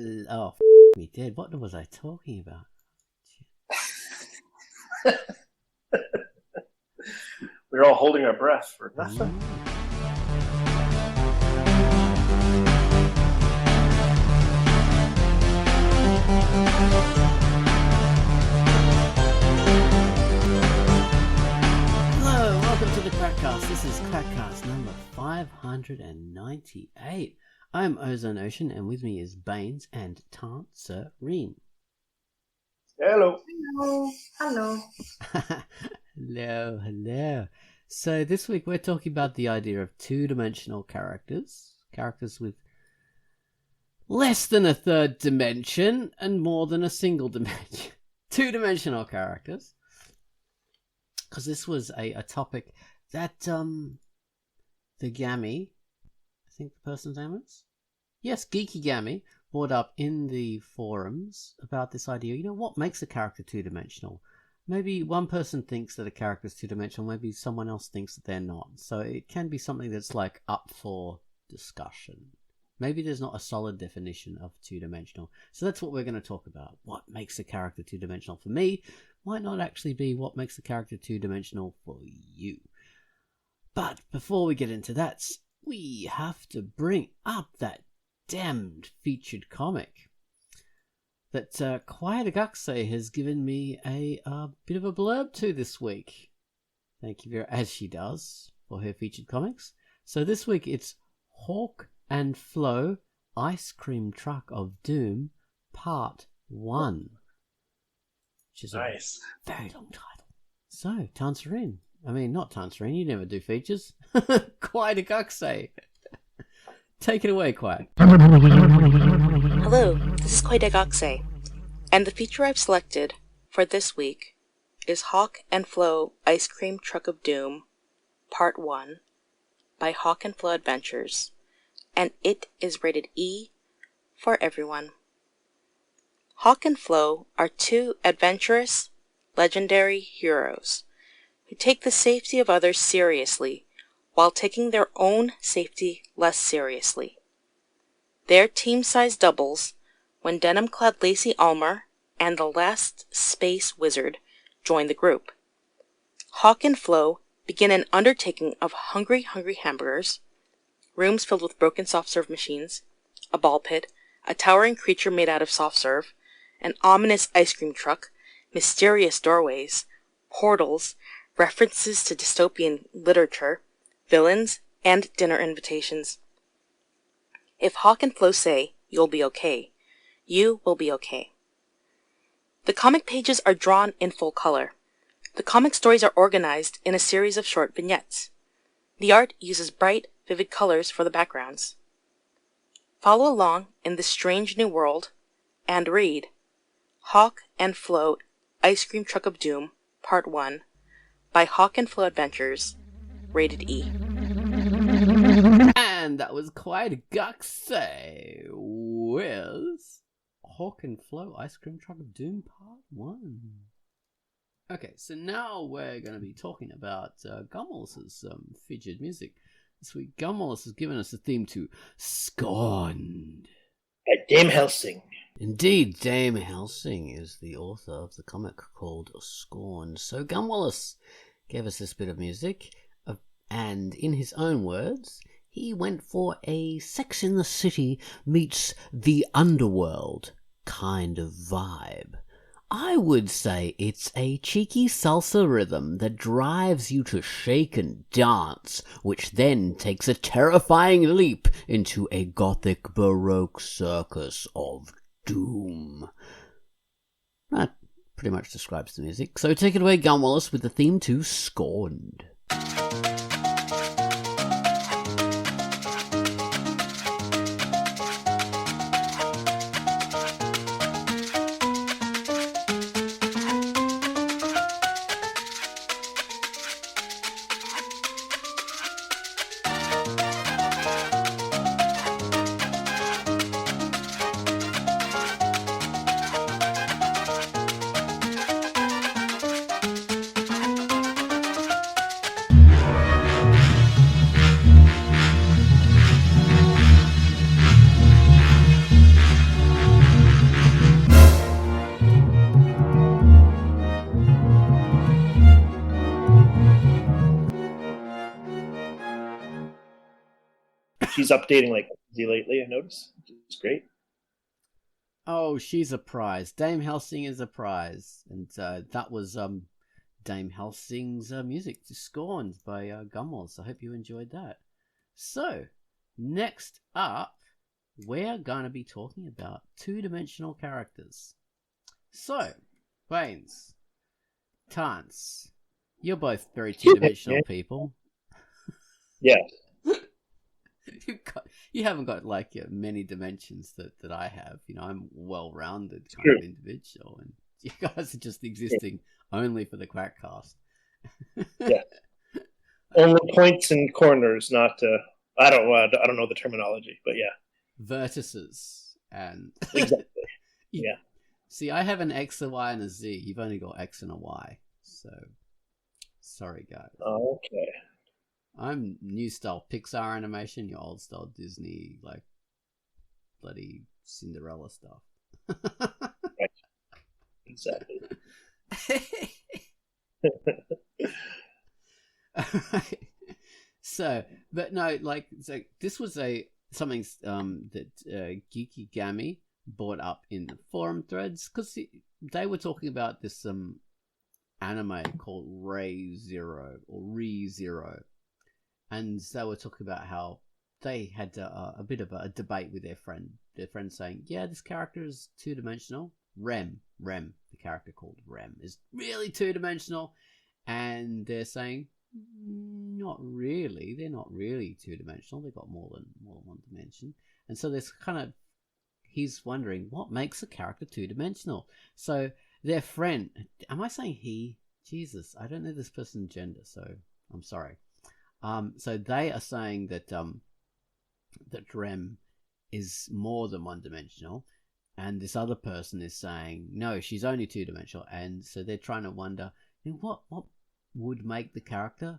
Me dead. What was I talking about? We're all holding our breath for nothing. Hello, welcome to the Quackcast. This is Quackcast number 598. I'm Ozone Ocean, and with me is Baines and Tanserine. Hello. Hello. Hello. Hello. So this week we're talking about the idea of two-dimensional characters with less than a third dimension and more than a single dimension. Two-dimensional characters. Because this was a topic that the Gammy, I think the person's name is? Yes, Geeky Gammy brought up in the forums about this idea. You know, what makes a character two-dimensional? Maybe one person thinks that a character is two-dimensional, maybe someone else thinks that they're not. So it can be something that's like up for discussion. Maybe there's not a solid definition of two-dimensional. So that's what we're going to talk about. What makes a character two-dimensional for me might not actually be what makes a character two-dimensional for you. But before we get into that, we have to bring up that damned featured comic that Quackcast has given me a bit of a blurb to this week. Thank you very as she does for her featured comics. So this week it's Hawk and Flo, Ice Cream Truck of Doom, Part 1. Which is nice. A very long title. So, Tanserine. I mean, not Tanserine, you never do features. Quackcast. Take it away, Quack. Hello, this is Quackcast, and the feature I've selected for this week is Hawk and Flo Ice Cream Truck of Doom, Part 1, by Hawk and Flo Adventures, and it is rated E for everyone. Hawk and Flo are two adventurous, legendary heroes who take the safety of others seriously while taking their own safety less seriously. They're team-sized doubles when denim-clad Lacey Ulmer and the last space wizard join the group. Hawk and Flo begin an undertaking of hungry hamburgers, rooms filled with broken soft-serve machines, a ball pit, a towering creature made out of soft-serve, an ominous ice cream truck, mysterious doorways, portals, references to dystopian literature, villains, and dinner invitations. If Hawk and Flo say, "You'll be okay," you will be okay. The comic pages are drawn in full color. The comic stories are organized in a series of short vignettes. The art uses bright, vivid colors for the backgrounds. Follow along in this strange new world and read Hawk and Flo Ice Cream Truck of Doom, Part 1, by Hawk and Flo Adventures, rated E. And that was Quackcast with Hawk and Flo Ice Cream Truck of Doom Part 1. Okay, so now we're going to be talking about Gumwallis's featured music. This week, Gumwallis has given us a theme to Scorned. By Dame Helsing. Indeed, Dame Helsing is the author of the comic called Scorned. So Gumwallis gave us this bit of music, and in his own words, he went for a Sex in the City meets the underworld kind of vibe. I would say it's a cheeky salsa rhythm that drives you to shake and dance, which then takes a terrifying leap into a gothic baroque circus of doom. That pretty much describes the music. So take it away, Gumwallis, with the theme to Scorned. She's updating like lately, I noticed. It's great. Oh, she's a prize. Dame Helsing is a prize. And that was Dame Helsing's music, Scorned by Gumwalls. I hope you enjoyed that. So, next up, we're going to be talking about two-dimensional characters. So, Baines, Tance, you're both very two-dimensional people. Yeah. You haven't got like many dimensions that I have. I'm well-rounded kind True. of individual, and you guys are just existing only for the Quackcast. Yeah. Only points and corners, not. I don't know the terminology, but yeah. Vertices and Exactly. Yeah. See, I have an X, a Y, and a Z. You've only got X and a Y. So, sorry, guys. Okay. I'm new style Pixar animation, your old style Disney, like bloody Cinderella stuff. Right. Exactly. Alright. So, but no, like, so this was something that Geeky Gammy brought up in the forum threads, because they were talking about this anime called Re Zero, and they were talking about how they had a bit of a debate with their friend saying, yeah, this character is two-dimensional. Rem, the character called Rem, is really two-dimensional, and they're saying, not really. They're not really two-dimensional. They've got more than one dimension. And so there's he's wondering what makes a character two-dimensional. So their friend, am I saying he? Jesus, I don't know this person's gender, so I'm sorry. So they are saying that that Rem is more than one-dimensional, and this other person is saying no, she's only two-dimensional, and so they're trying to wonder, what would make the character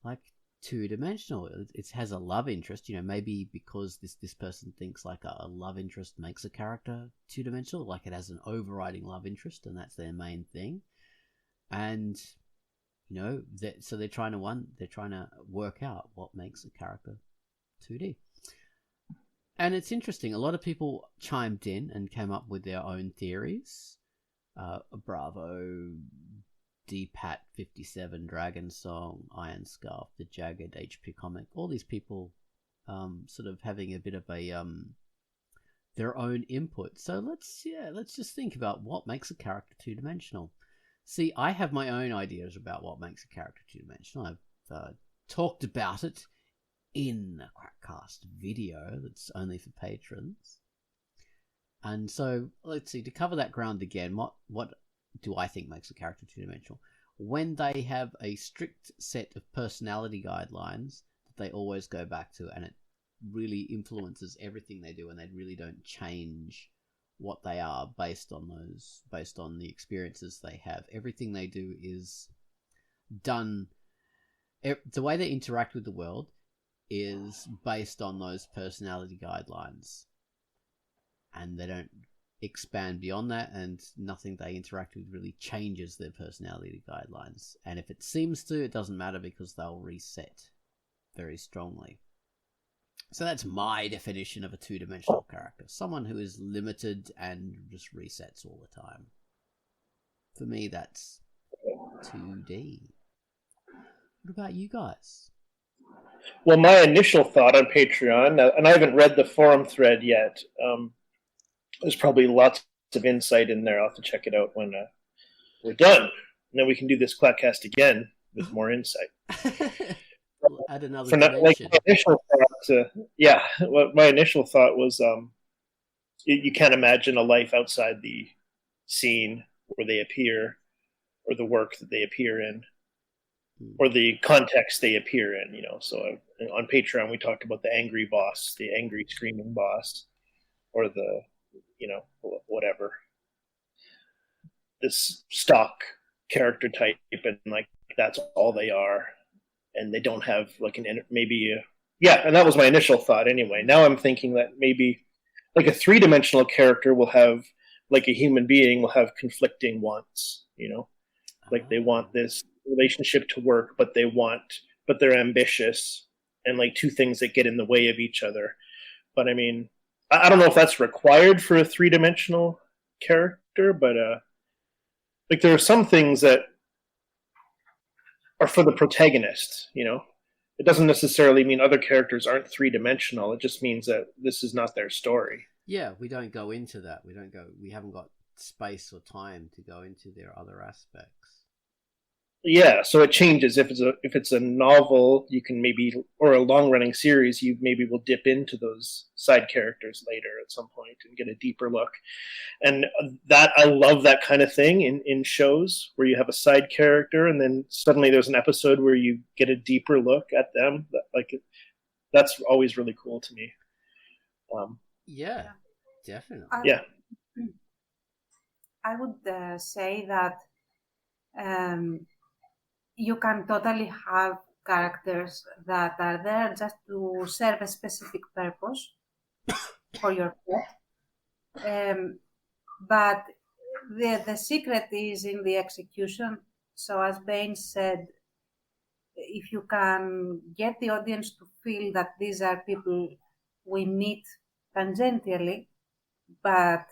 like two-dimensional. It has a love interest, maybe because this person thinks like a love interest makes a character two-dimensional, like it has an overriding love interest and that's their main thing. And so they're trying to work out what makes a character 2D. And it's interesting, a lot of people chimed in and came up with their own theories. Bravo, D-Pat 57, Dragon Song, Iron Scarf, The Jagged, HP Comic, all these people sort of having a bit of a their own input. So let's just think about what makes a character two-dimensional. See, I have my own ideas about what makes a character two-dimensional. I've talked about it in a Quackcast video that's only for patrons. And so, let's see, to cover that ground again, what do I think makes a character two-dimensional? When they have a strict set of personality guidelines that they always go back to, and it really influences everything they do, and they really don't change what they are based on the experiences they have. Everything they do is done, the way they interact with the world is based on those personality guidelines, and they don't expand beyond that, and nothing they interact with really changes their personality guidelines. And if it seems to, it doesn't matter, because they'll reset very strongly. So that's my definition of a two-dimensional character. Someone who is limited and just resets all the time. For me, that's 2D. What about you guys? Well, my initial thought on Patreon, and I haven't read the forum thread yet, there's probably lots of insight in there. I'll have to check it out when we're done. And then we can do this Quackcast again with more insight. Add another dimension. My initial thought, my initial thought was you can't imagine a life outside the scene where they appear, or the work that they appear in, or the context they appear in. So on Patreon we talked about the angry boss, the angry screaming boss, or the whatever, this stock character type, and like that's all they are, and they don't have like and that was my initial thought anyway. Now I'm thinking that maybe like a three-dimensional character will have, like a human being will have conflicting wants, like they want this relationship to work, but they're ambitious, and like two things that get in the way of each other. But I mean, I don't know if that's required for a three-dimensional character, but like there are some things that are for the protagonist, you know. It doesn't necessarily mean other characters aren't three-dimensional. It just means that this is not their story. Yeah, we don't go into that. We haven't got space or time to go into their other aspects. Yeah, so it changes. If it's a novel, you can maybe, or a long running series, you maybe will dip into those side characters later at some point and get a deeper look. And that, I love that kind of thing in shows where you have a side character and then suddenly there's an episode where you get a deeper look at them. Like that's always really cool to me. Yeah, definitely. Yeah. I would say that you can totally have characters that are there just to serve a specific purpose for your plot. But the secret is in the execution. So as Bain said, if you can get the audience to feel that these are people we meet tangentially, but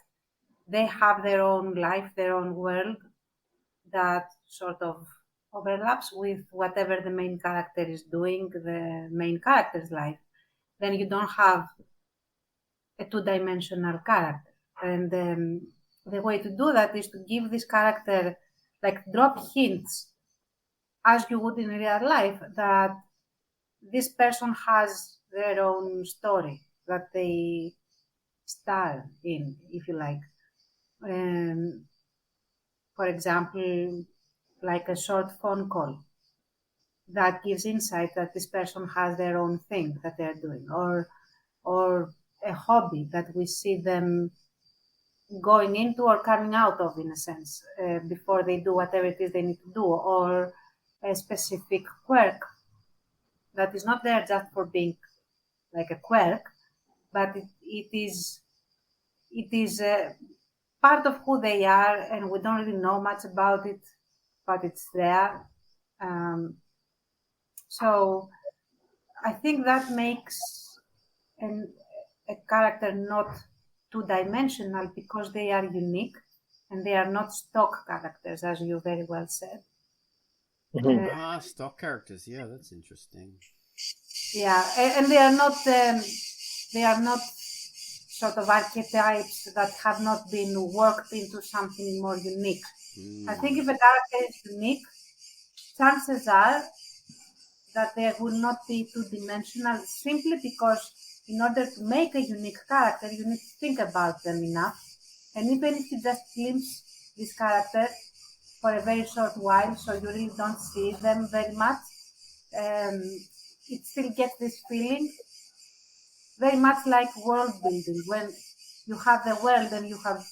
they have their own life, their own world that sort of overlaps with whatever the main character is doing, the main character's life, then you don't have a two-dimensional character. And the way to do that is to give this character, like drop hints, as you would in real life, that this person has their own story that they star in, if you like. For example, like a short phone call that gives insight that this person has their own thing that they're doing, or a hobby that we see them going into or coming out of, in a sense, before they do whatever it is they need to do, or a specific quirk that is not there just for being like a quirk, but it is part of who they are, and we don't really know much about it, but it's there. So I think that makes a character not two-dimensional because they are unique and they are not stock characters, as you very well said. Mm-hmm. Stock characters. Yeah, that's interesting. Yeah, and they are not sort of archetypes that have not been worked into something more unique. I think if a character is unique, chances are that they will not be two-dimensional, simply because in order to make a unique character, you need to think about them enough. And even if you just glimpse this character for a very short while, so you really don't see them very much, it still gets this feeling very much like world building. When you have the world and you have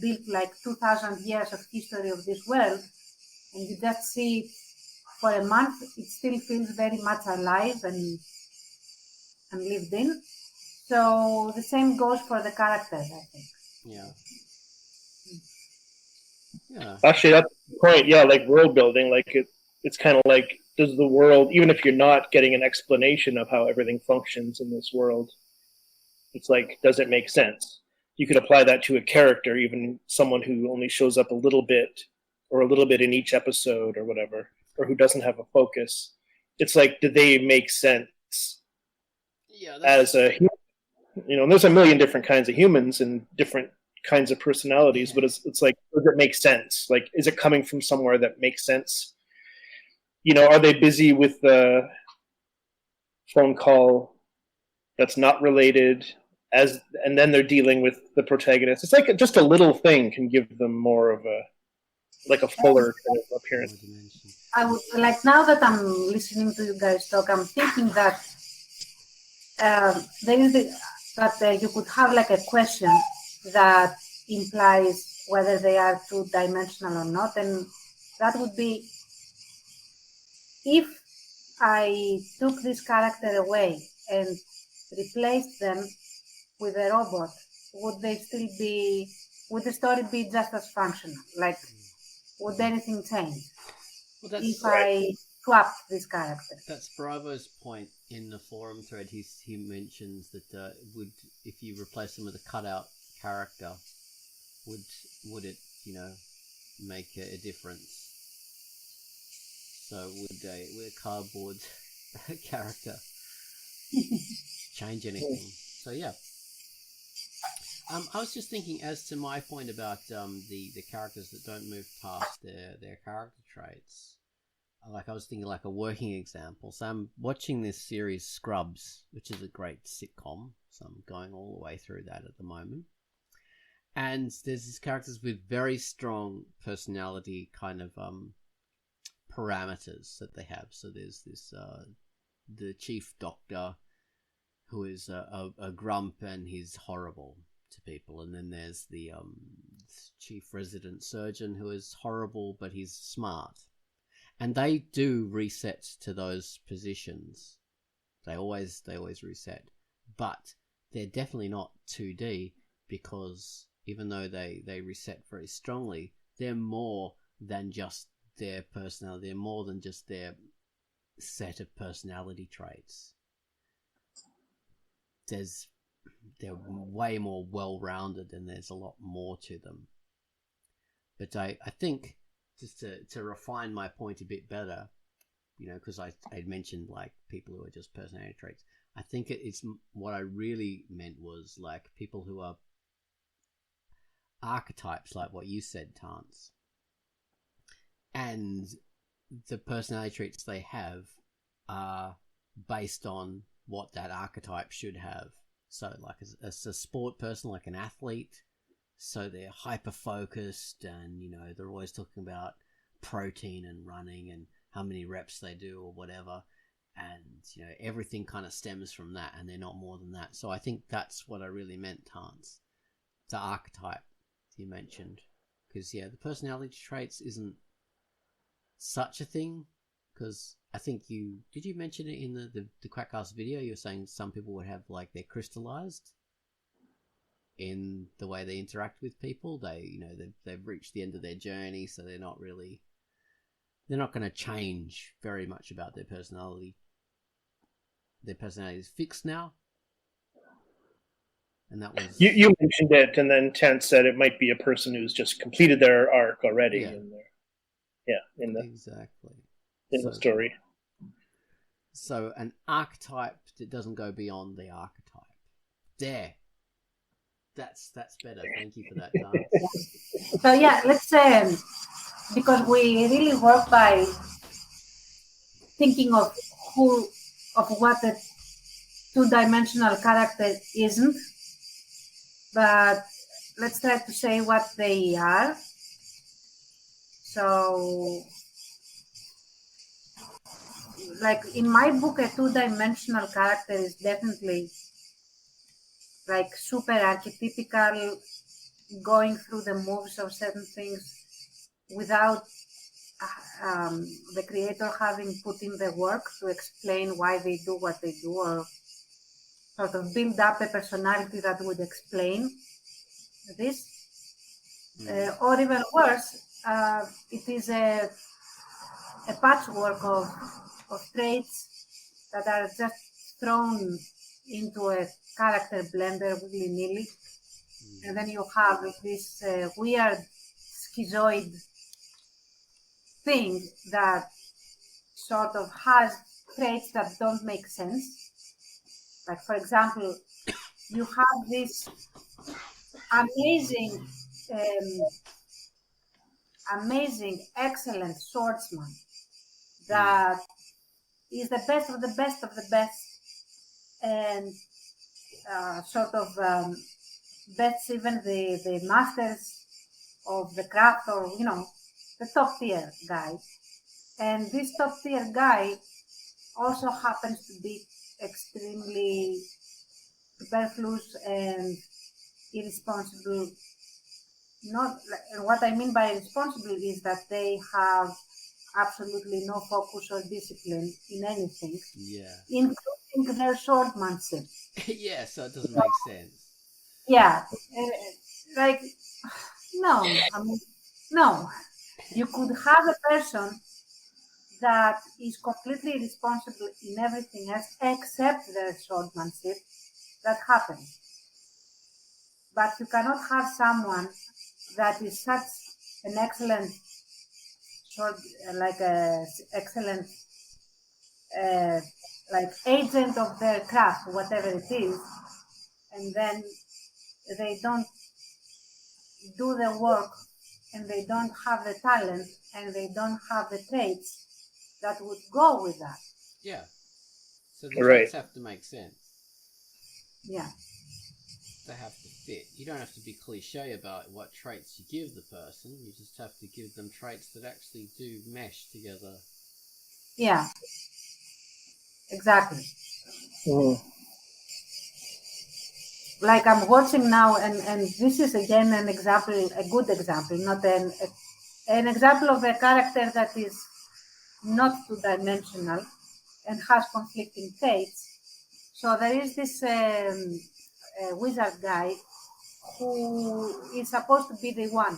built like 2,000 years of history of this world, and you just see it for a month, it still feels very much alive and lived in. So the same goes for the characters, I think. Yeah. Actually, that's the point. Yeah, like world building, like it's kind of like, does the world, even if you're not getting an explanation of how everything functions in this world, it's like, does it make sense? You could apply that to a character, even someone who only shows up a little bit or a little bit in each episode or whatever, or who doesn't have a focus. It's like, do they make sense as a human? You know, and there's a million different kinds of humans and different kinds of personalities, but it's like, does it make sense? Like, is it coming from somewhere that makes sense? You know, are they busy with the phone call that's not related, and then they're dealing with the protagonist? It's like just a little thing can give them more of a, like a fuller kind of appearance. I would like, now that I'm listening to you guys talk, I'm thinking that there is that you could have like a question that implies whether they are two-dimensional or not, and that would be, if I took this character away and replaced them with a robot, would they still be? Would the story be just as functional? Like, would anything change if I swapped this character? That's Bravo's point. in the forum thread, he mentions that if you replace them with a cutout character, would it make a difference? So would a cardboard character change anything? So yeah. I was just thinking, as to my point about the characters that don't move past their character traits. Like, I was thinking like a working example. So I'm watching this series Scrubs, which is a great sitcom. So I'm going all the way through that at the moment. And there's these characters with very strong personality kind of parameters that they have. So there's this the chief doctor, who is a grump and he's horrible to people. And then there's the chief resident surgeon, who is horrible but he's smart. And they do reset to those positions. They always reset. But they're definitely not 2D, because even though they reset very strongly, they're more than just their personality. They're more than just their set of personality traits. They're way more well-rounded, and there's a lot more to them. But I think, just to refine my point a bit better, because I mentioned like people who are just personality traits. I think it's what I really meant was like people who are archetypes, like what you said, Tance. And the personality traits they have are based on what that archetype should have. So like as a sport person, like an athlete, so they're hyper-focused and, they're always talking about protein and running and how many reps they do or whatever. And, everything kind of stems from that, and they're not more than that. So I think that's what I really meant, Tance. The archetype you mentioned. Because, the personality traits isn't such a thing. Because I think did you mention it in the Quackcast video? You were saying some people would have, like, they're crystallized in the way they interact with people. They've reached the end of their journey, so they're not going to change very much about their personality. Their personality is fixed now. And that was... You mentioned it, and then Tent said it might be a person who's just completed their arc already in the story. So an archetype that doesn't go beyond the archetype. There. That's better. Thank you for that, Dan. So let's because we really work by thinking of what the two-dimensional character isn't, but let's try to say what they are. So, like in my book, a two-dimensional character is definitely like super archetypical, going through the moves of certain things without the creator having put in the work to explain why they do what they do, or sort of build up a personality that would explain this. Or even worse, it is a patchwork of traits that are just thrown into a character blender willy-nilly. And then you have this weird schizoid thing that sort of has traits that don't make sense. Like, for example, you have this amazing, excellent swordsman that is the best of the best of the best, and bets even the masters of the craft, or the top tier guy. And this top tier guy also happens to be extremely superfluous and irresponsible. What I mean by irresponsible is that they have absolutely no focus or discipline in anything, including their swordmanship. So it doesn't make sense. No. You could have a person that is completely responsible in everything else except the swordsmanship that happens. But you cannot have someone that is such an excellent excellent like agent of their craft, whatever it is, and then they don't do the work, and they don't have the talent, and they don't have the traits that would go with that. Yeah. So the Right. traits have to make sense. Yeah. They have to fit. You don't have to be cliche about what traits you give the person. You just have to give them traits that actually do mesh together. Yeah. Exactly. Like I'm watching now, and this is again an example, a good example, not an example of a character that is not two-dimensional and has conflicting traits. So there is this wizard guy who is supposed to be the one.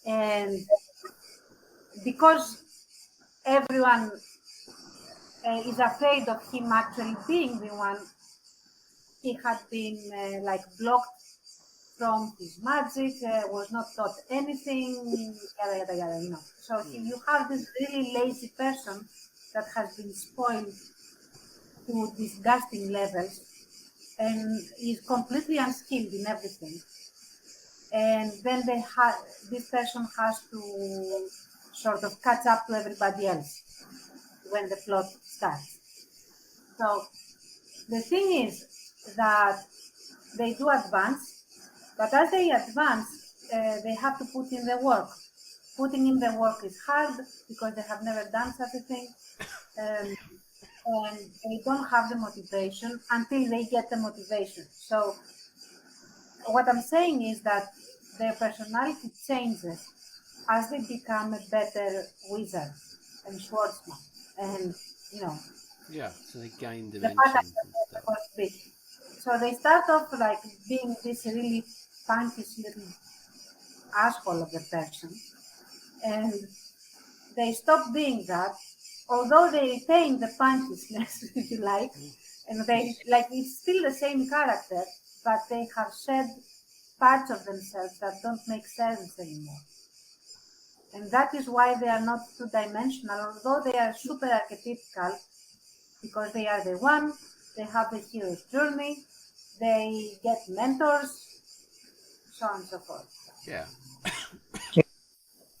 And because everyone is afraid of him actually being the one, he had been blocked from his magic, was not taught anything, yada, yada, yada, you know. So you have this really lazy person that has been spoiled to disgusting levels and is completely unskilled in everything. And then this person has to sort of catch up to everybody else when the plot starts. So the thing is that they do advance, but as they advance, they have to put in the work. Putting in the work is hard because they have never done such a thing. And they don't have the motivation until they get the motivation. So what I'm saying is that their personality changes as they become a better wizard and swordsman. And, you know. Yeah, so they gain The dimensions and stuff. So they start off like being this really punkish little asshole of a person. And they stop being that, although they retain the punkishness, if you like, and they like it's still the same character, but they have shed parts of themselves that don't make sense anymore. And that is why they are not two-dimensional, although they are super archetypical, because they are the one, they have the hero's journey, they get mentors, so on and so forth. Yeah.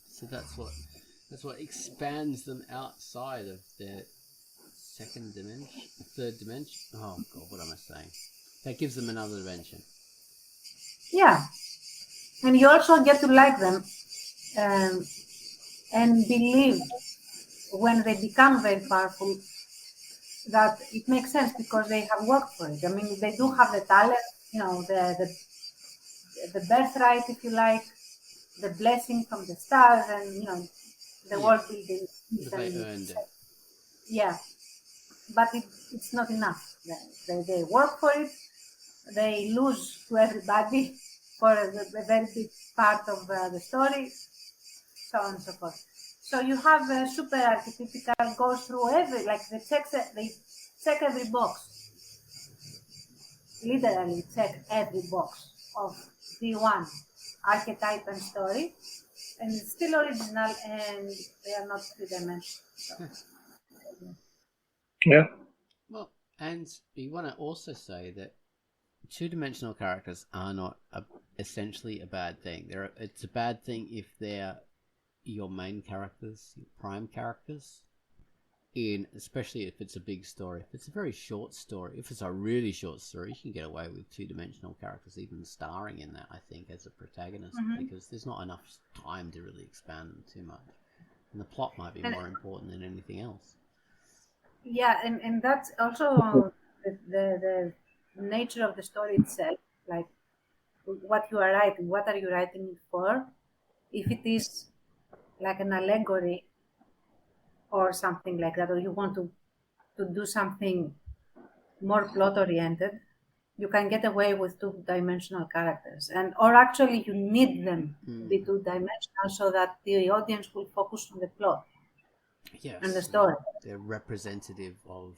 So that's what expands them outside of their third dimension. Oh god, what am I saying? That gives them another dimension. Yeah, and you also get to like them and believe when they become very powerful that it makes sense because they have worked for it. I mean, they do have the talent, you know, the birthright, if you like, the blessing from the stars, and you know, the world building. They earned it. Yeah, but it's not enough. They work for it. They lose to everybody for a very big part of the story, so on and so forth. So you have a super archetypical, goes through every, like they check every box. Literally check every box of D1 archetype and story, and it's still original, and they are not three-dimensional. So. Yeah. Well, and you want to also say that two-dimensional characters are not essentially a bad thing. It's a bad thing if they're your main characters, your prime characters, especially if it's a big story. If it's a very short story, if it's a really short story, you can get away with two-dimensional characters even starring in that, I think, as a protagonist, because there's not enough time to really expand them too much. And the plot might be more important than anything else. Yeah, and that's also the nature of the story itself, like what you are writing, what are you writing it for? If it is like an allegory or something like that, or you want to do something more plot oriented, you can get away with two-dimensional characters, or actually you need them to be two-dimensional so that the audience will focus on the plot. Yes, and the story. they're representative of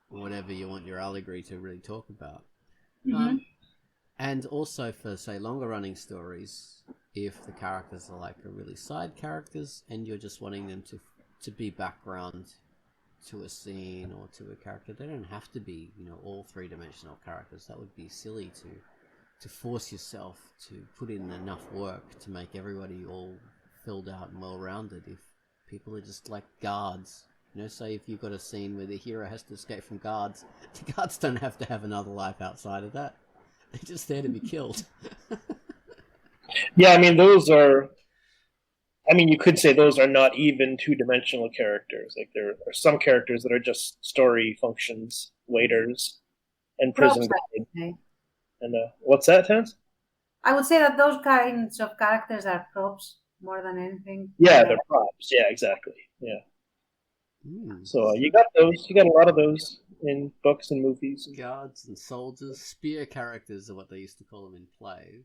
whatever you want your allegory to really talk about. Mm-hmm. And also for, say, longer running stories, if the characters are like really side characters and you're just wanting them to be background to a scene or to a character, they don't have to be, all three-dimensional characters. That would be silly to force yourself to put in enough work to make everybody all filled out and well-rounded if people are just like guards. Say if you've got a scene where the hero has to escape from guards, the guards don't have to have another life outside of that. They're just there to be killed. Yeah, you could say those are not even two-dimensional characters. Like there are some characters that are just story functions, waiters, and prison Props, I guard. would say. And what's that, Tans? I would say that those kinds of characters are props more than anything. Yeah, they're props. Yeah, exactly. Yeah. So you got those. You got a lot of those in books and movies. Guards and soldiers, spear characters are what they used to call them in plays.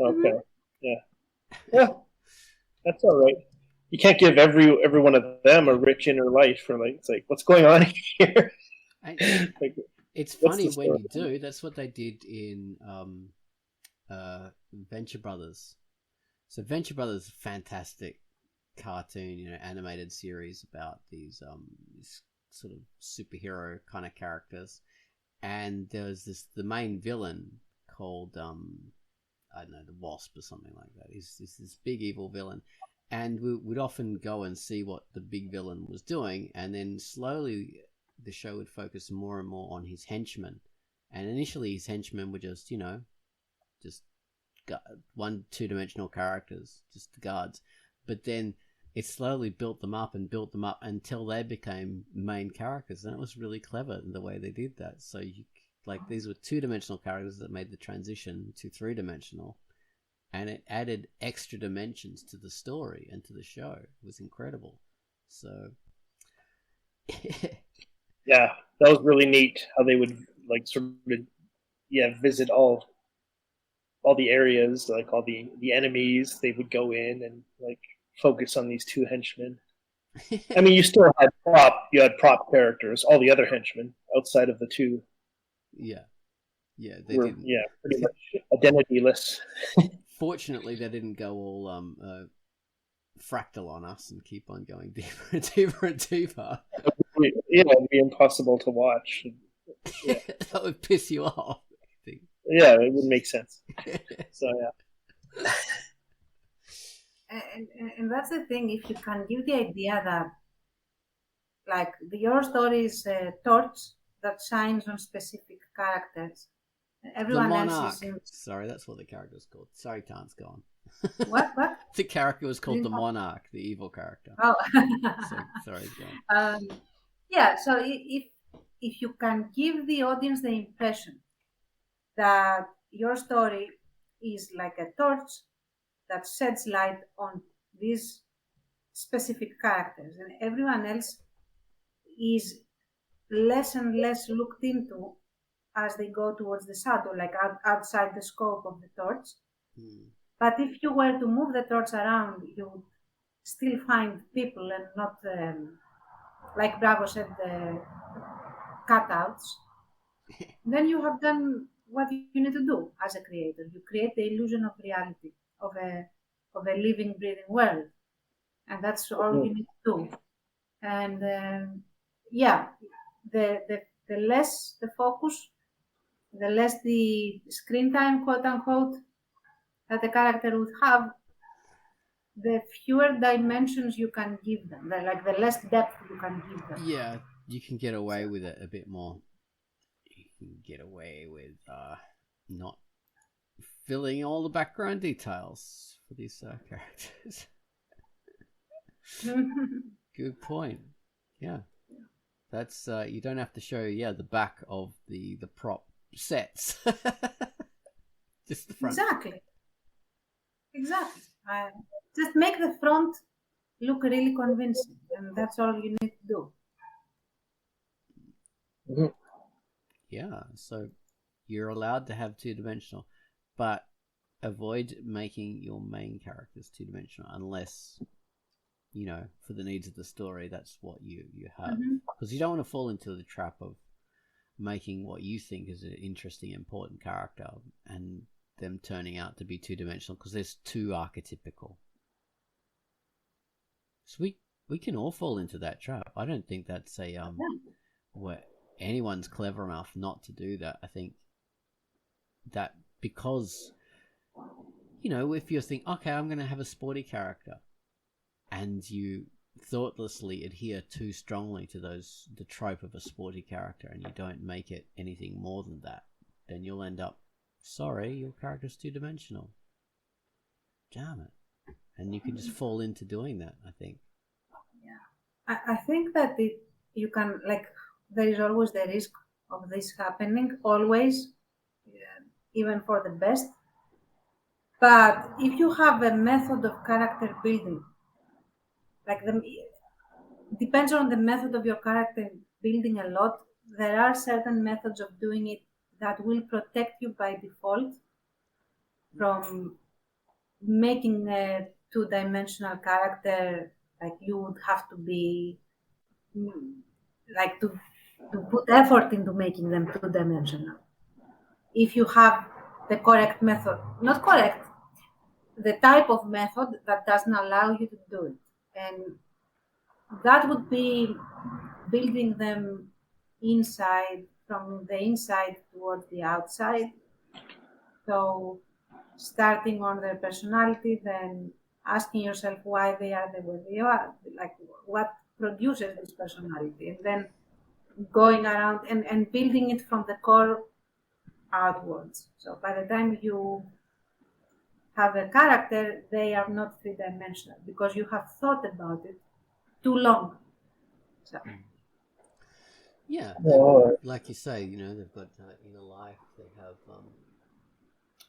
Okay. Yeah. That's all right. You can't give every one of them a rich inner life for it's like what's going on here. It's funny when you do. That's what they did in Venture Brothers. So Venture Brothers, fantastic cartoon, animated series about these sort of superhero kind of characters, and there was the main villain called I don't know, the Wasp or something like that. He's this big evil villain, and we'd often go and see what the big villain was doing, and then slowly the show would focus more and more on his henchmen. And initially his henchmen were just just one two-dimensional characters, just the guards, but then it slowly built them up until they became main characters, and it was really clever in the way they did that. So these were two-dimensional characters that made the transition to three-dimensional, and it added extra dimensions to the story and to the show. It was incredible. So yeah, that was really neat how they would visit all the areas, like all the enemies. They would go in and focus on these two henchmen. I mean, you still had prop characters, all the other henchmen outside of the two. Yeah, they were, didn't. Yeah, pretty much identityless. Fortunately, they didn't go all fractal on us and keep on going deeper and deeper and deeper. It would be impossible to watch. Yeah. That would piss you off. I think. Yeah, it wouldn't make sense. So yeah. And that's the thing. If you can give the idea that, your story is a torch that shines on specific characters, everyone the Monarch. else is. Sorry, that's what the character's called. Sorry, Tan's gone. What? The character was called the Monarch, the evil character. Oh. Sorry, go. Yeah. So if you can give the audience the impression that your story is like a torch that sheds light on these specific characters, and everyone else is less and less looked into as they go towards the shadow, outside the scope of the torch. But if you were to move the torch around, you would still find people and not, like Bravo said, the cutouts. Then you have done what you need to do as a creator. You create the illusion of reality, of a living, breathing world, and that's all you need to do. And the less the focus, the less the screen time, quote unquote, that the character would have, the fewer dimensions you can give them. The less depth you can give them. Yeah, you can get away with it a bit more. You can get away with not filling all the background details for these characters. Good point. Yeah, that's you don't have to show the back of the prop sets. Just the front. Exactly. Just make the front look really convincing, and that's all you need to do. Mm-hmm. Yeah, so you're allowed to have two-dimensional, but avoid making your main characters two-dimensional unless for the needs of the story, that's what you have. Because you don't want to fall into the trap of making what you think is an interesting, important character and them turning out to be two-dimensional because they're too archetypical. So we can all fall into that trap. I don't think that's where anyone's clever enough not to do that. I think that because, if you think, okay, I'm going to have a sporty character, and you thoughtlessly adhere too strongly to the trope of a sporty character, and you don't make it anything more than that, then you'll end up, sorry, your character's two-dimensional. Damn it. And you can just fall into doing that, I think. Yeah. I think that you can, there is always the risk of this happening, always, even for the best. But if you have a method of character building, depends on the method of your character building a lot. There are certain methods of doing it that will protect you by default from making a two-dimensional character. Like you would have to be to put effort into making them two-dimensional. If you have the correct method, not correct, the type of method that doesn't allow you to do it. And that would be building them from the inside towards the outside. So starting on their personality, then asking yourself why they are the way they are, what produces this personality, and then going around and building it from the core outwards. So by the time you have a character, they are not three-dimensional because you have thought about it too long. So. Yeah, like you say, they've got inner life. They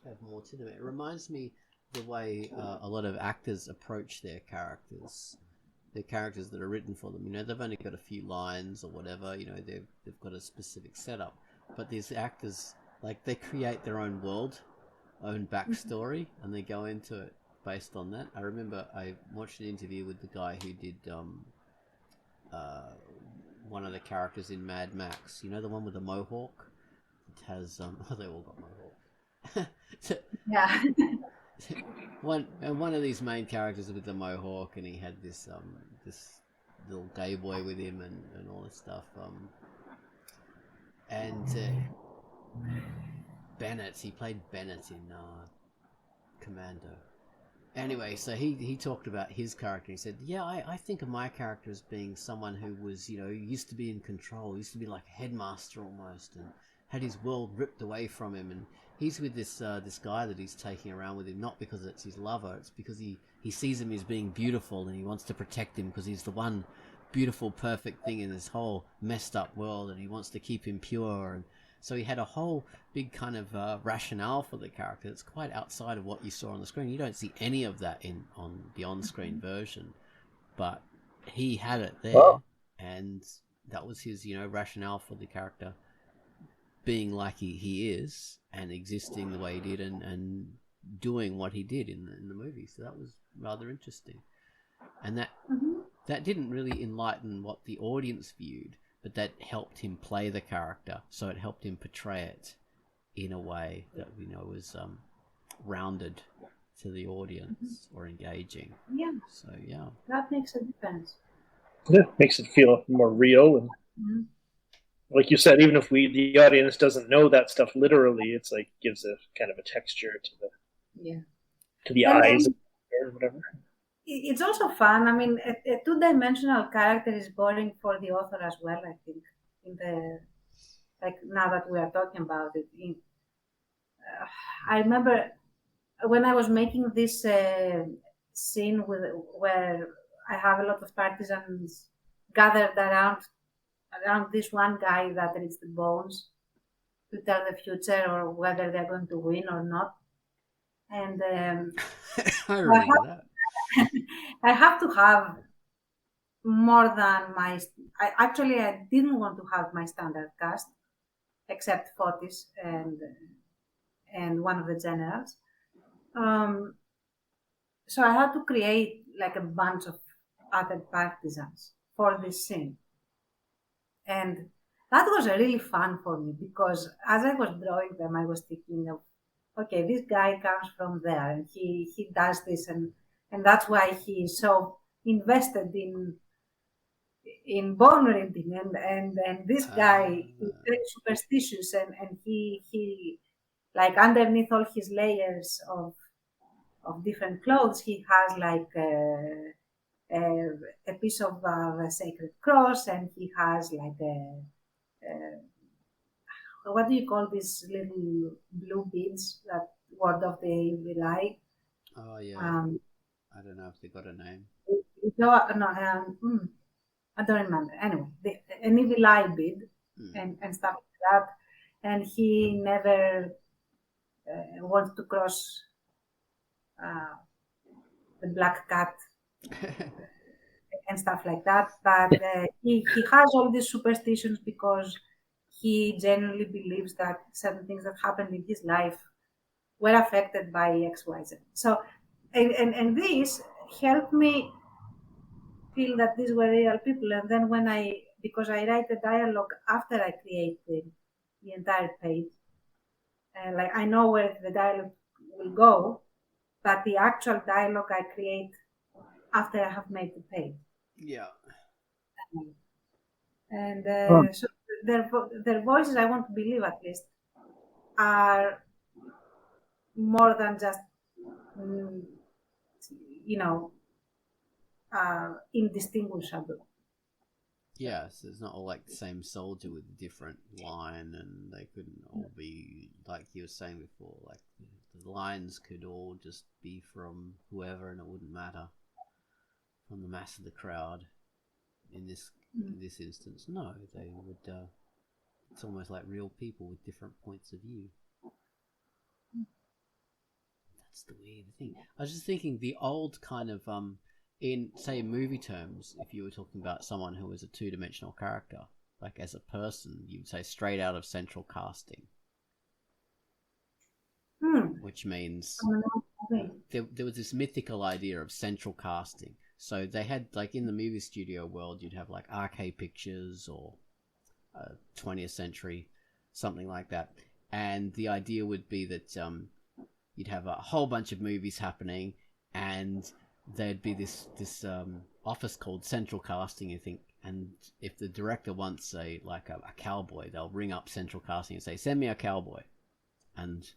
have more to them. It reminds me the way a lot of actors approach their characters. The characters that are written for them, they've only got a few lines or whatever. They've got a specific setup. But these actors, they create their own world, own backstory, and they go into it based on that. I remember I watched an interview with the guy who did one of the characters in Mad Max. The one with the mohawk. It has they all got mohawk. Yeah. one of these main characters with the mohawk, and he had this little gay boy with him and all this stuff. Bennett, he played Bennett in Commando. Anyway, so he talked about his character. He said, yeah, I think of my character as being someone who was, used to be in control, used to be like a headmaster almost, and had his world ripped away from him. And he's with this guy that he's taking around with him, not because it's his lover, it's because he sees him as being beautiful and he wants to protect him because he's the one beautiful, perfect thing in this whole messed up world, and he wants to keep him pure. And so he had a whole big kind of rationale for the character that's quite outside of what you saw on the screen. You don't see any of that on the on-screen version, but he had it there, and that was his, rationale for the character being like he is and existing the way he did and doing what he did in the movie. So that was rather interesting, and that didn't really enlighten what the audience viewed, but that helped him play the character. So it helped him portray it in a way that was rounded to the audience or engaging. Yeah. So yeah, that makes a difference. Yeah, makes it feel more real, and like you said, even if the audience doesn't know that stuff literally, it's gives a kind of a texture to the eyes or whatever. It's also fun. I mean, a two-dimensional character is boring for the author as well, I think. Now that we are talking about it, I remember when I was making this scene where I have a lot of partisans gathered around this one guy that reads the bones to tell the future or whether they're going to win or not. And I remember that. I have to have more than I didn't want to have my standard cast, except Fotis and one of the generals. So I had to create a bunch of other partisans for this scene. And that was really fun for me because as I was drawing them, I was thinking of, okay, this guy comes from there and he does this and that's why he is so invested in bone reading and this guy is very superstitious and he like underneath all his layers of different clothes he has like a piece of a sacred cross and he has like what do you call these little blue beads that ward off the evil eye? Oh yeah. I don't know if they got a name. No, I don't remember. Anyway, an evil eye bead and stuff like that. And he never wants to cross the black cat and stuff like that. But he has all these superstitions because he genuinely believes that certain things that happened in his life were affected by XYZ. So, and this helped me feel that these were real people. And then because I write the dialogue after I create the entire page, like I know where the dialogue will go, but the actual dialogue I create after I have made the page. Yeah. And so their voices, I want to believe at least, are more than just, indistinguishable. Yeah, so it's not all like the same soldier with a different line, and they couldn't all be, like you were saying before, like the lines could all just be from whoever and it wouldn't matter from the mass of the crowd. In this instance, no, they would. It's almost like real people with different points of view. That's the weird thing. I was just thinking the old kind of in say movie terms, if you were talking about someone who was a two-dimensional character, like as a person, you would say straight out of central casting, which means there was this mythical idea of central casting. So they had, like, in the movie studio world, you'd have like Arcade Pictures or 20th Century, something like that, and the idea would be that you'd have a whole bunch of movies happening, and there'd be this office called central casting, I think, and if the director wants a cowboy, they'll ring up central casting and say, send me a cowboy, and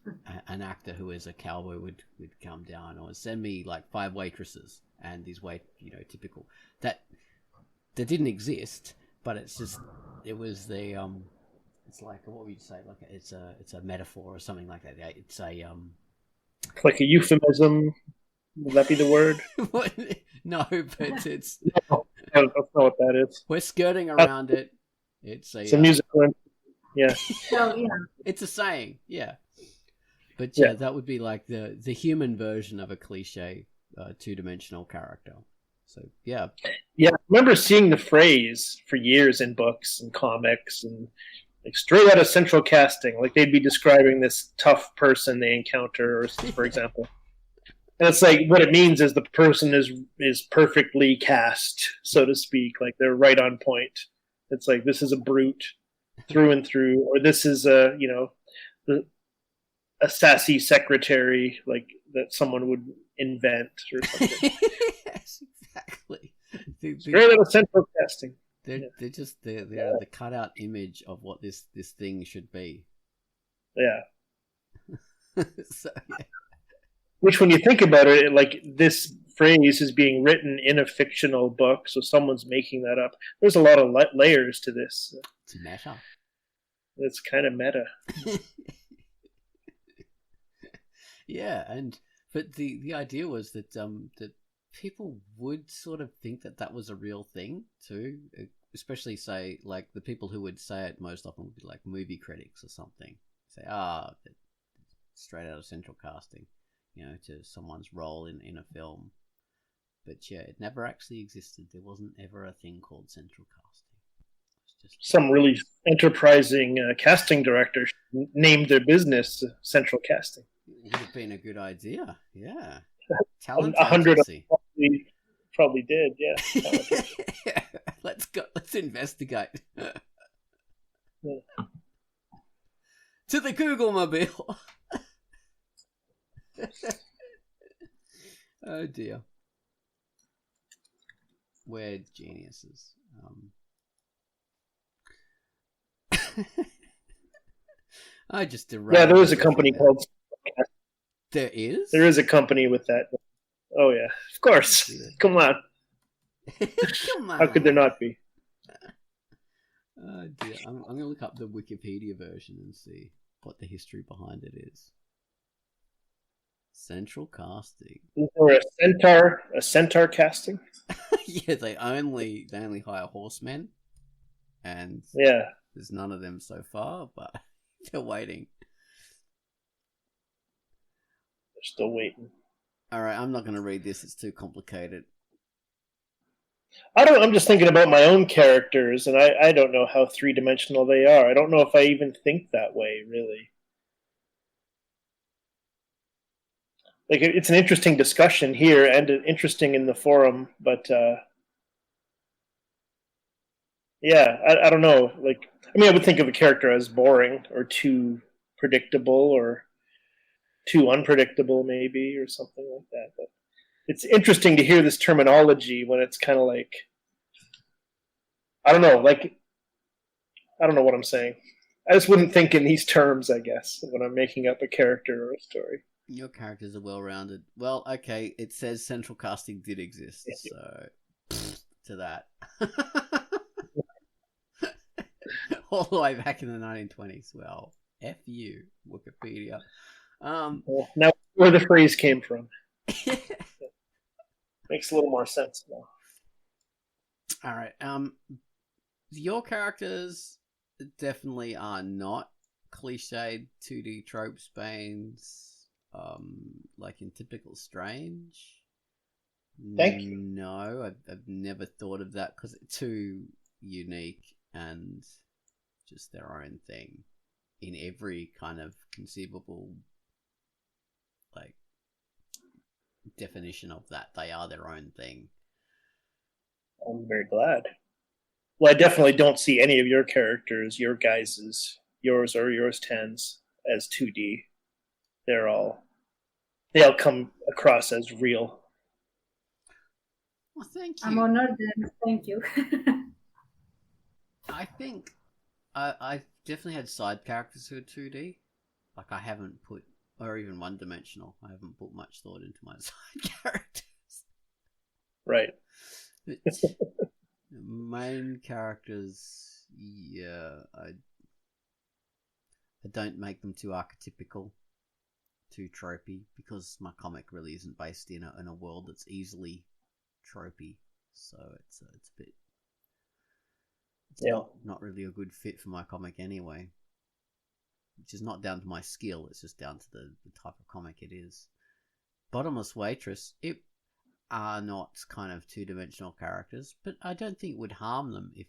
an actor who is a cowboy would come down, or send me like 5 waitresses and these typical that didn't exist, but it's just it was the it's like, what would you say, like it's a metaphor or something like that. It's a like a euphemism. Would that be the word? No, but it's no, I don't know what that is. We're skirting around it. It's a musical. Yeah. So yeah, it's a saying. Yeah, but yeah, that would be like the human version of a cliche two-dimensional character. So yeah. I remember seeing the phrase for years in books and comics, and like straight out of central casting, like they'd be describing this tough person they encounter, for example. And it's like, what it means is the person is perfectly cast, so to speak. Like they're right on point. It's like, this is a brute through and through, or this is a sassy secretary, like that someone would invent or something. Yes, exactly. Straight out of central casting. They're the cutout image of what this thing should be. Yeah. So yeah. Which, when you think about it, like this phrase is being written in a fictional book, so someone's making that up. There's a lot of layers to this. It's meta. It's kind of meta. Yeah, but the idea was that that people would sort of think that was a real thing too, especially say like the people who would say it most often would be like movie critics or something. Say, straight out of central casting, to someone's role in a film. But yeah, it never actually existed. There wasn't ever a thing called central casting. Some really enterprising casting director named their business Central Casting. It would have been a good idea. Yeah. Talent 100 agency. probably did. Yeah. Let's go. Let's investigate. Yeah. To the Google Mobile. Oh dear. We're geniuses. I just derailed. Yeah, there is a company called. There is? There is a company with that. Oh yeah, of course. Come on. Come on. How could there not be? Oh dear. I'm going to look up the Wikipedia version and see what the history behind it is. Central Casting. Is there a centaur casting? Yeah, they only hire horsemen, and yeah, there's none of them so far, but they're waiting. They're still waiting. All right, I'm not going to read this; it's too complicated. I'm just thinking about my own characters, and I don't know how three-dimensional they are. I don't know if I even think that way, really. Like, it's an interesting discussion here and interesting in the forum, but yeah, I don't know. Like, I mean, I would think of a character as boring or too predictable or too unpredictable, maybe, or something like that. But it's interesting to hear this terminology when it's kind of like, I don't know, like, I don't know what I'm saying. I just wouldn't think in these terms, I guess, when I'm making up a character or a story. Your characters are well-rounded. Well, okay, it says central casting did exist, so to that. All the way back in the 1920s. Well, F you, Wikipedia. Well, now where the phrase came from. Makes a little more sense now. All right. Your characters definitely are not cliched 2D tropes banes. Like in typical Strange. Thank you. No, I've never thought of that because it's too unique and just their own thing in every kind of conceivable like definition of that. They are their own thing. I'm very glad. Well, I definitely don't see any of your characters, your guys's, yours or yours 10's, as 2D. They all come across as real. Well, thank you. I'm honored. Thank you. I think I've definitely had side characters who are 2D. Like I haven't put, or even one-dimensional. I haven't put much thought into my side characters. Right. Main characters, yeah, I don't make them too archetypical, too tropey, because my comic really isn't based in a world that's easily tropey. So it's a bit, not really a good fit for my comic anyway. Which is not down to my skill; it's just down to the type of comic it is. Bottomless Waitress, it are not kind of two-dimensional characters, but I don't think it would harm them if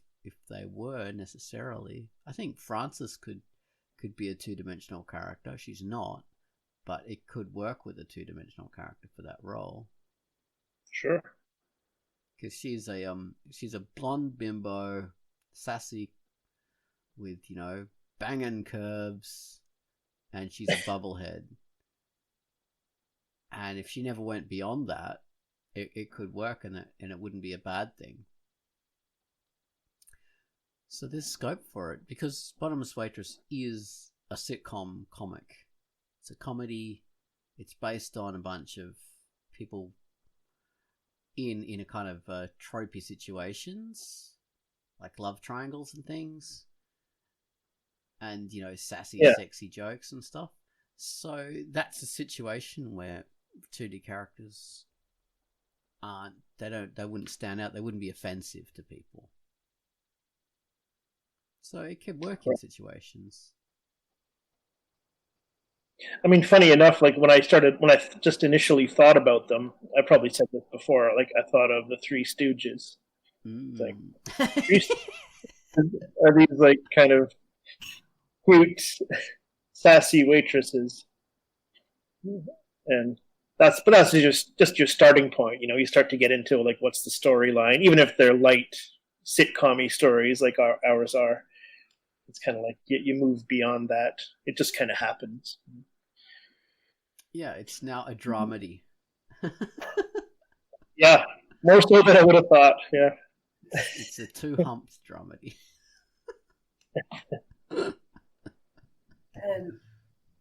they were necessarily. I think Frances could be a two-dimensional character. She's not, but it could work with a two-dimensional character for that role. Sure. Because she's a blonde bimbo, sassy, with banging curves, and she's a bubblehead. And if she never went beyond that, it could work, and it wouldn't be a bad thing. So there's scope for it, because Bottomless Waitress is a sitcom comic. It's a comedy. It's based on a bunch of people in a kind of tropey situations, like love triangles and things, and sassy, sexy jokes and stuff. So that's a situation where 2D characters they wouldn't stand out. They wouldn't be offensive to people. So it can work in situations. I mean, funny enough, like when I just initially thought about them, I probably said this before, like I thought of the Three Stooges. It's like, are these like kind of cute, sassy waitresses? And that's just your starting point. You start to get into like what's the storyline, even if they're light sitcom-y stories like ours are. It's kind of like you move beyond that. It just kind of happens. Yeah, it's now a dramedy. Yeah, more so than I would have thought. Yeah. It's a two-humped dramedy.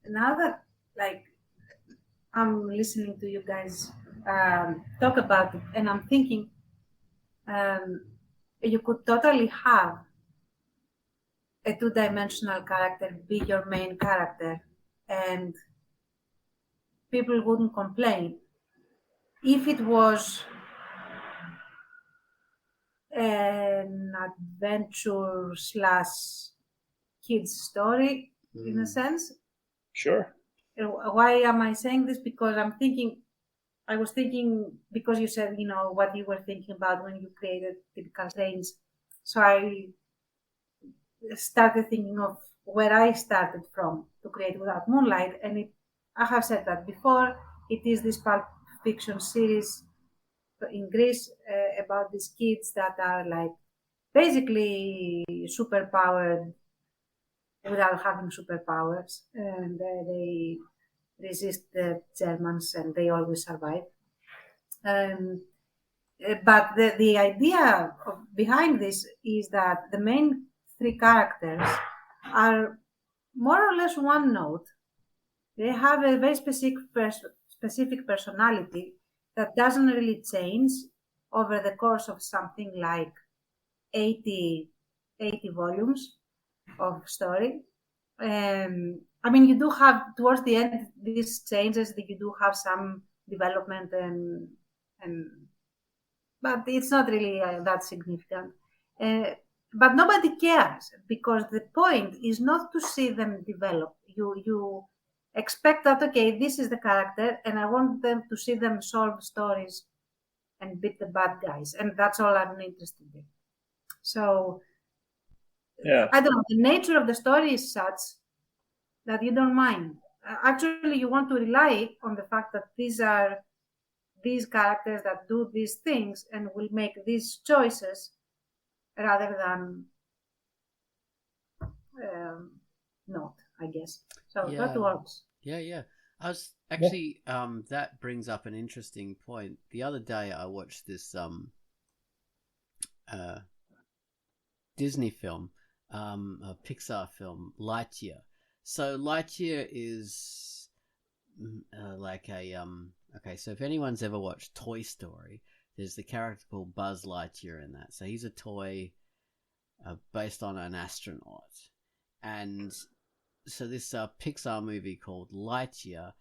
Now that like I'm listening to you guys talk about it, and I'm thinking you could totally have a two-dimensional character be your main character, and people wouldn't complain if it was an adventure / kids story in a sense. Sure. Why am I saying this? Because I was thinking, because you said, what you were thinking about when you created typical trains. So I started thinking of where I started from to create Without Moonlight. And I have said that before, it is this Pulp Fiction series in Greece about these kids that are like basically superpowered without having superpowers, and they resist the Germans and they always survive. But the idea behind this is that the main three characters are more or less one note. They have a very specific personality that doesn't really change over the course of something like 80 volumes of story. I mean, you do have towards the end these changes that you do have some development and but it's not really that significant. But nobody cares because the point is not to see them develop. You expect that, okay, this is the character, and I want them to see them solve stories and beat the bad guys, and that's all I'm interested in. So, yeah, I don't know. The nature of the story is such that you don't mind. Actually, you want to rely on the fact that these are these characters that do these things and will make these choices rather than not, I guess. So that works. Yeah. I was actually that brings up an interesting point. The other day I watched this Disney film, a Pixar film, Lightyear. So Lightyear is like a okay, so if anyone's ever watched Toy Story, there's the character called Buzz Lightyear in that. So he's a toy based on an astronaut. And so this Pixar movie called Lightyear,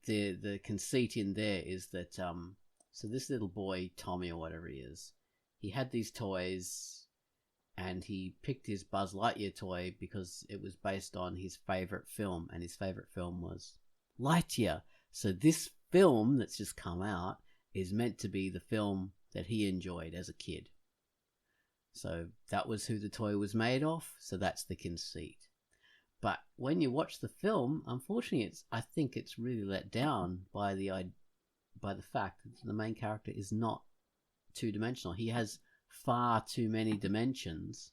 the conceit in there is that so this little boy, Tommy or whatever he is, he had these toys and he picked his Buzz Lightyear toy because it was based on his favorite film, and his favorite film was Lightyear. So this film that's just come out is meant to be the film that he enjoyed as a kid. So that was who the toy was made of, so that's the conceit. But when you watch the film, unfortunately, I think it's really let down by the fact that the main character is not two-dimensional. He has far too many dimensions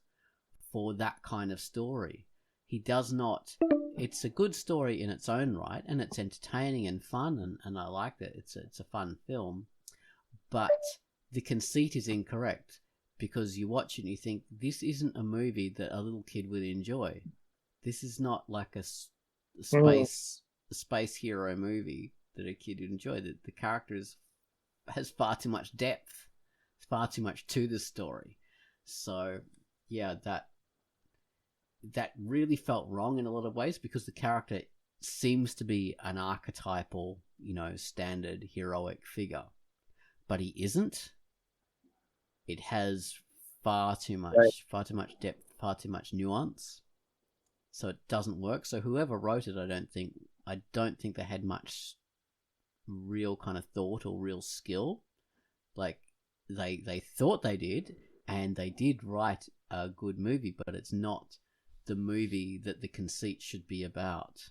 for that kind of story. He does not. It's a good story in its own right, and it's entertaining and fun, and I like that. It's a fun film, but the conceit is incorrect because you watch it and you think this isn't a movie that a little kid would enjoy. This is not like a space hero movie that a kid would enjoy. The character has far too much depth, far too much to the story. So yeah, that really felt wrong in a lot of ways because the character seems to be an archetypal, standard heroic figure, but he isn't. It has far too much depth, far too much nuance. So it doesn't work. So whoever wrote it, I don't think they had much real kind of thought or real skill. Like they thought they did, and they did write a good movie, but it's not the movie that the conceit should be about.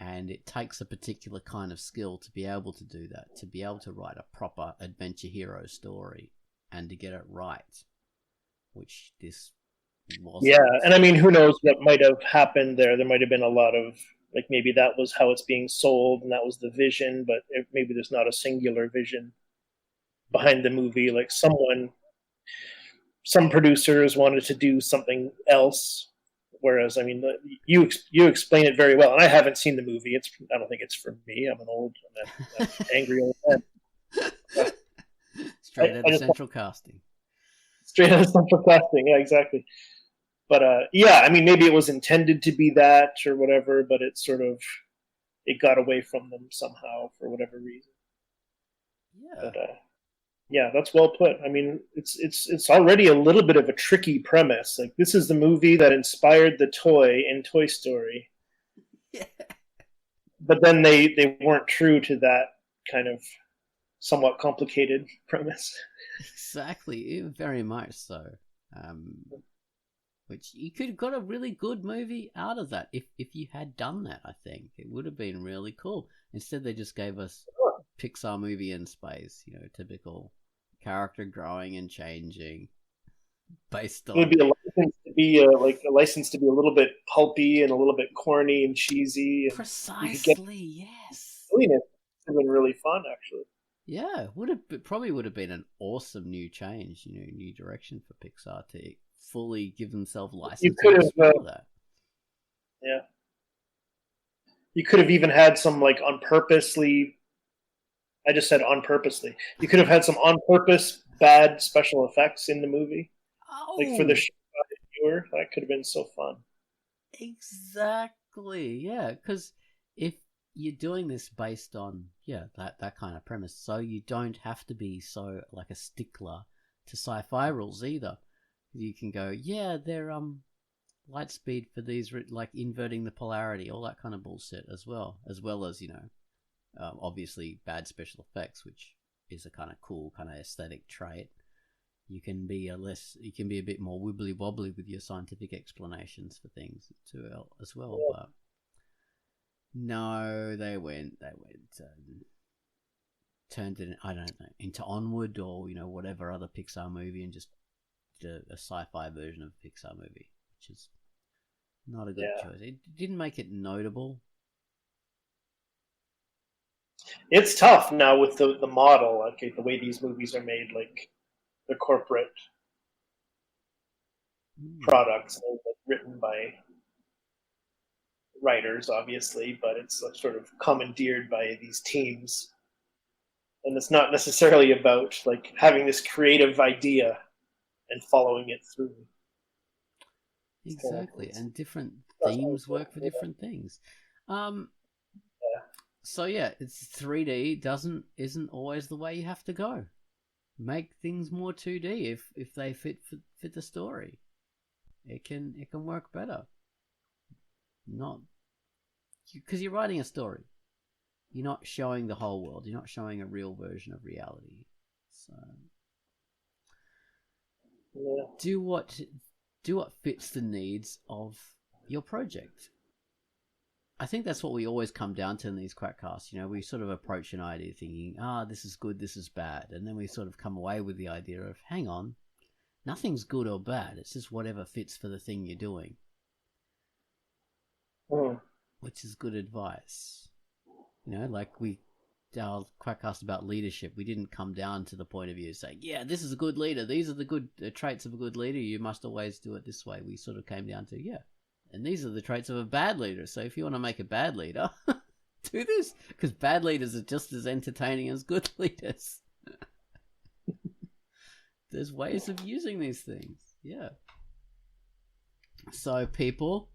And it takes a particular kind of skill to be able to do that, to be able to write a proper adventure hero story and to get it right, which this wasn't. Yeah, and I mean, who knows what might have happened there? There might have been a lot of, like, maybe that was how it's being sold and that was the vision, but maybe there's not a singular vision behind the movie. Like, some producers wanted to do something else. Whereas, I mean, you explain it very well, and I haven't seen the movie. I don't think it's for me. I'm an angry old man. Straight out of central casting. Straight out of central casting, yeah, exactly. But yeah, I mean, maybe it was intended to be that or whatever, but it got away from them somehow for whatever reason. Yeah. But yeah, that's well put. I mean, it's already a little bit of a tricky premise. Like, this is the movie that inspired the toy in Toy Story. Yeah. But then they weren't true to that kind of somewhat complicated premise. Exactly, very much so. Which you could have got a really good movie out of that if you had done that. I think it would have been really cool. Instead, they just gave us Pixar movie in space. You know, typical character growing and changing based on. It would be a license to be a little bit pulpy and a little bit corny and cheesy. And precisely, yes. Silliness would have been really fun, actually. Yeah, probably would have been an awesome new change, you know, new direction for Pixar to fully give themselves license. You could have that. Yeah. You could have even had some, like, on purposely. I just said on purposely. You could have had some on purpose bad special effects in the movie. Oh. Like, for the viewer, that could have been so fun. Exactly, yeah, because if you're doing this based on that kind of premise, so you don't have to be so like a stickler to sci-fi rules either. You can go, they're light speed for these, like inverting the polarity, all that kind of bullshit as well as, you know, obviously bad special effects, which is a kind of cool kind of aesthetic trait. You can be a bit more wibbly wobbly with your scientific explanations for things too as well, but no, they turned it, I don't know, into Onward or, you know, whatever other Pixar movie and just did a sci-fi version of a Pixar movie, which is not a good choice. It didn't make it notable. It's tough now with the model, like the way these movies are made, like the corporate products, like, written by writers, obviously, but it's like sort of commandeered by these teams, and it's not necessarily about like having this creative idea and following it through. Exactly, and different themes work for different things. So yeah, it's 3D isn't always the way you have to go. Make things more 2D if they fit the story. It can work better. Not because you're writing a story. You're not showing the whole world. You're not showing a real version of reality. So do what fits the needs of your project. I think that's what we always come down to in these Quackcasts. You know, we sort of approach an idea thinking, this is good, this is bad. And then we sort of come away with the idea of, hang on, nothing's good or bad. It's just whatever fits for the thing you're doing. Which is good advice. You know, like our Quackcast about leadership, we didn't come down to the point of view saying, this is a good leader. These are the good traits of a good leader. You must always do it this way. We sort of came down to, and these are the traits of a bad leader. So if you want to make a bad leader, do this. Because bad leaders are just as entertaining as good leaders. There's ways of using these things. Yeah. So people,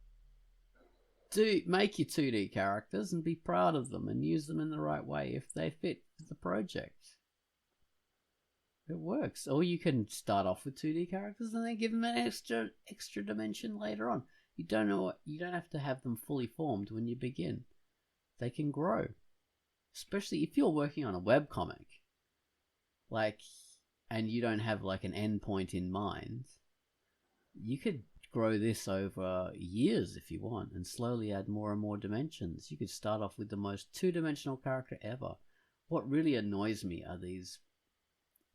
do make your 2D characters and be proud of them and use them in the right way if they fit the project. It works. Or you can start off with 2D characters and then give them an extra dimension later on. You don't have to have them fully formed when you begin. They can grow. Especially if you're working on a webcomic. And you don't have like an end point in mind. You could grow this over years if you want and slowly add more and more dimensions. You could start off with the most two-dimensional character ever. What really annoys me are these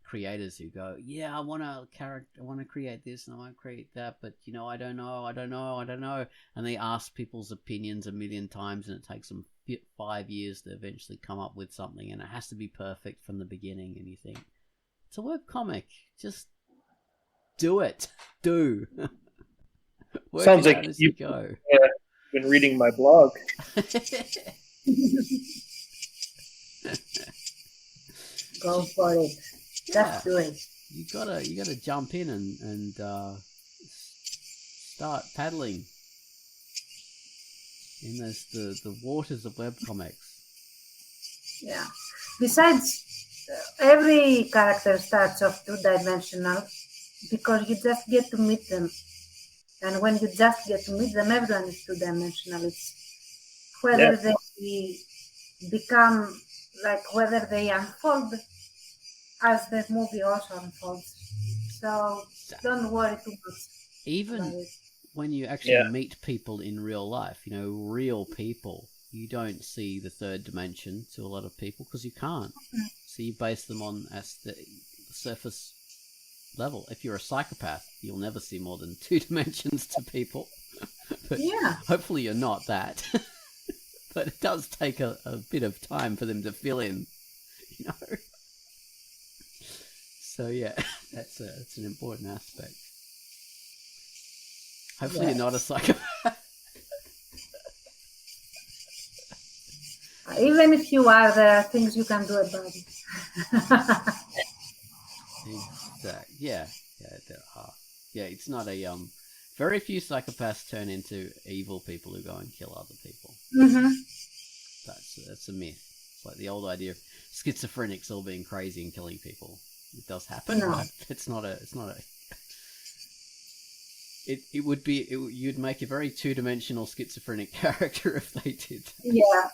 creators who go, yeah, I want to create this and I want to create that, but I don't know, and they ask people's opinions a million times, and it takes them 5 years to eventually come up with something, and it has to be perfect from the beginning. And you think, it's a webcomic, just do it. Work Sounds it like out as you go. Been reading my blog. Go for it. Just do it. You gotta jump in and start paddling in the waters of webcomics. Yeah. Besides, every character starts off two-dimensional because you just get to meet them. And when you just get to meet them, everyone is two-dimensional. It's whether they become, whether they unfold as the movie also unfolds. So don't worry too much. Even when you actually meet people in real life, real people, you don't see the third dimension to a lot of people because you can't. So you base them on the surface level. If you're a psychopath, you'll never see more than 2 dimensions to people. But hopefully you're not that. But it does take a bit of time for them to fill in, So yeah, that's an important aspect. Hopefully you're not a psychopath. Even if you are, there are things you can do about it. Exactly. Yeah, there are. Yeah, it's not a very few psychopaths turn into evil people who go and kill other people. Mm-hmm. That's a myth. It's like the old idea of schizophrenics all being crazy and killing people. It does happen, but it's not a. It would be. You'd make a very two-dimensional schizophrenic character if they did. Yeah.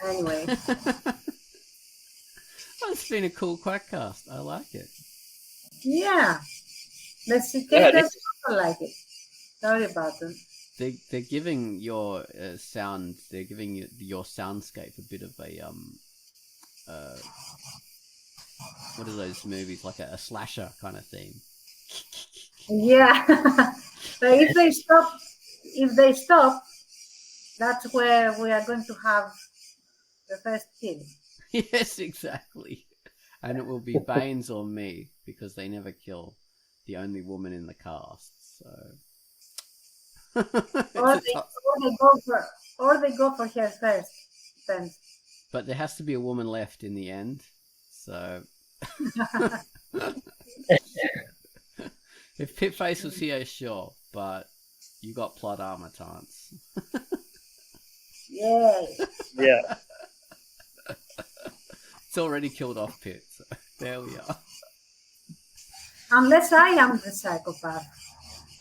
Anyway. It's been a cool Quackcast. I like it. Yeah. The cicadas also like it. Sorry about them. They're giving your sound. They're giving your soundscape a bit of a what are those movies, like a slasher kind of theme? Yeah. But if they stop, that's where we are going to have the first kill. Yes, exactly. And it will be Baines or me, because they never kill the only woman in the cast. So. or they go for her first. Then. But there has to be a woman left in the end. So. If Pitface was here, sure, but you got plot armor, Tance. Yay. Yeah. It's already killed off Pit, so there we are. Unless I am the psychopath.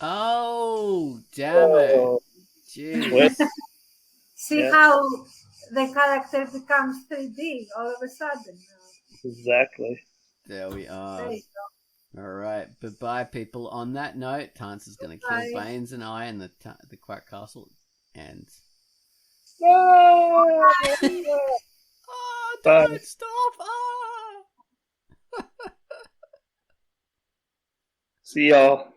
Oh, damn it. Jeez. See how the character becomes 3D all of a sudden. Exactly. There we are. There you go. All right. Bye-bye, people. On that note, Tance is going to kill Baines and I in the Quack Castle. And... No! Oh, don't stop! Ah! See y'all.